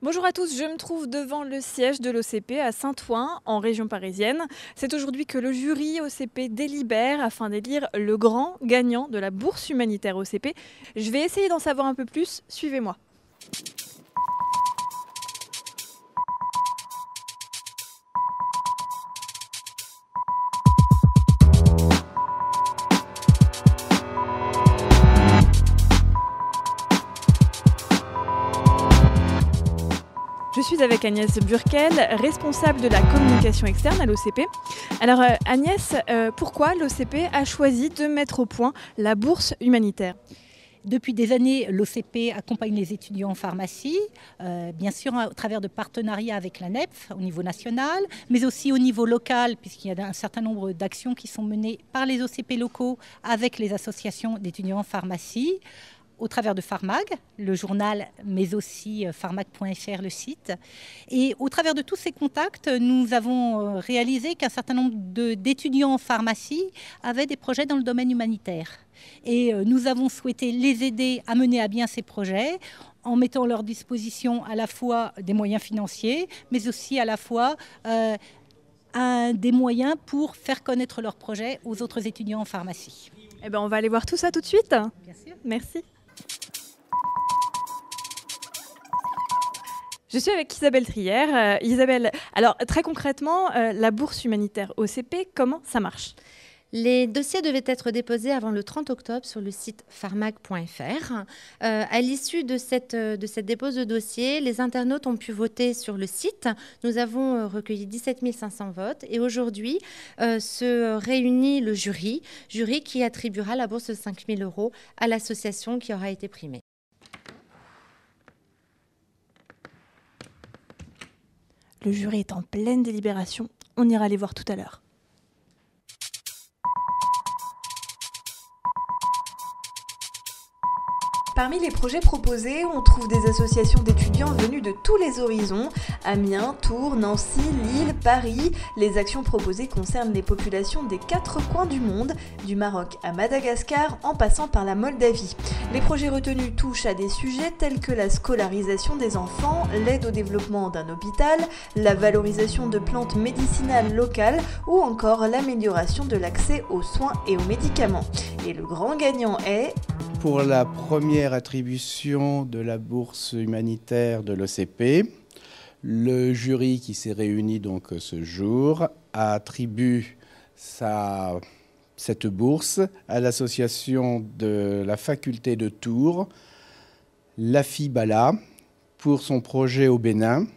Bonjour à tous, je me trouve devant le siège de l'OCP à Saint-Ouen, en région parisienne. C'est aujourd'hui que le jury OCP délibère afin d'élire le grand gagnant de la bourse humanitaire OCP. Je vais essayer d'en savoir un peu plus, suivez-moi. Je suis avec Agnès Burkel, responsable de la communication externe à l'OCP. Alors Agnès, pourquoi l'OCP a choisi de mettre au point la bourse humanitaire ? Depuis des années, l'OCP accompagne les étudiants en pharmacie, bien sûr à travers de partenariats avec la NEPF au niveau national, mais aussi au niveau local, puisqu'il y a un certain nombre d'actions qui sont menées par les OCP locaux avec les associations d'étudiants en pharmacie, au travers de Pharmag, le journal, mais aussi pharmag.fr, le site. Et au travers de tous ces contacts, nous avons réalisé qu'un certain nombre d'étudiants en pharmacie avaient des projets dans le domaine humanitaire. Et nous avons souhaité les aider à mener à bien ces projets en mettant à leur disposition à la fois des moyens financiers, mais aussi à la fois des moyens pour faire connaître leurs projets aux autres étudiants en pharmacie. Eh ben, on va aller voir tout ça tout de suite. Bien sûr. Merci. Je suis avec Isabelle Trière. Isabelle, alors très concrètement, la bourse humanitaire OCP, comment ça marche ? Les dossiers devaient être déposés avant le 30 octobre sur le site pharmag.fr. À l'issue de cette dépose de dossier, les internautes ont pu voter sur le site. Nous avons recueilli 17 500 votes et aujourd'hui se réunit le jury qui attribuera la bourse de 5 000 € à l'association qui aura été primée. Le jury est en pleine délibération. On ira les voir tout à l'heure. Parmi les projets proposés, on trouve des associations d'étudiants venus de tous les horizons, Amiens, Tours, Nancy, Lille, Paris. Les actions proposées concernent les populations des 4 coins du monde, du Maroc à Madagascar en passant par la Moldavie. Les projets retenus touchent à des sujets tels que la scolarisation des enfants, l'aide au développement d'un hôpital, la valorisation de plantes médicinales locales ou encore l'amélioration de l'accès aux soins et aux médicaments. Et le grand gagnant est... Pour la première attribution de la bourse humanitaire de l'OCP, le jury qui s'est réuni donc ce jour attribue cette bourse à l'association de la faculté de Tours, l'AFI-BALA, pour son projet au Bénin.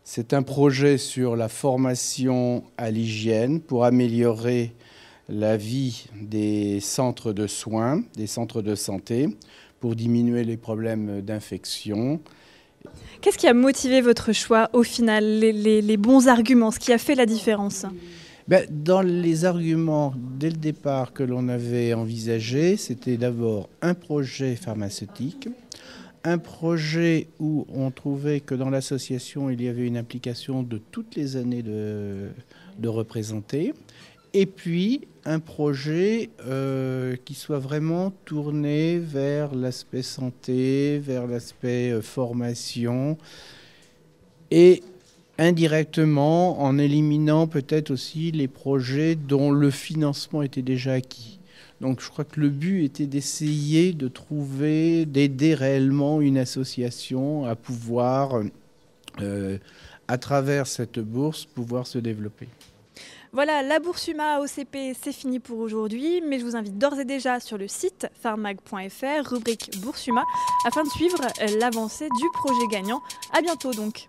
C'est un projet sur la formation à l'hygiène pour améliorer la vie des centres de soins, des centres de santé, pour diminuer les problèmes d'infection. Qu'est-ce qui a motivé votre choix au final, les bons arguments, ce qui a fait la différence ? Dans les arguments, dès le départ, que l'on avait envisagé, c'était d'abord un projet pharmaceutique, un projet où on trouvait que dans l'association, il y avait une implication de toutes les années de représenter, et puis un projet qui soit vraiment tourné vers l'aspect santé, vers l'aspect formation, et indirectement en éliminant peut-être aussi les projets dont le financement était déjà acquis. Donc je crois que le but était d'essayer de trouver, d'aider réellement une association à pouvoir, à travers cette bourse, pouvoir se développer. Voilà, la bourse UMA OCP, c'est fini pour aujourd'hui, mais je vous invite d'ores et déjà sur le site pharmag.fr, rubrique bourse UMA, afin de suivre l'avancée du projet gagnant. À bientôt donc.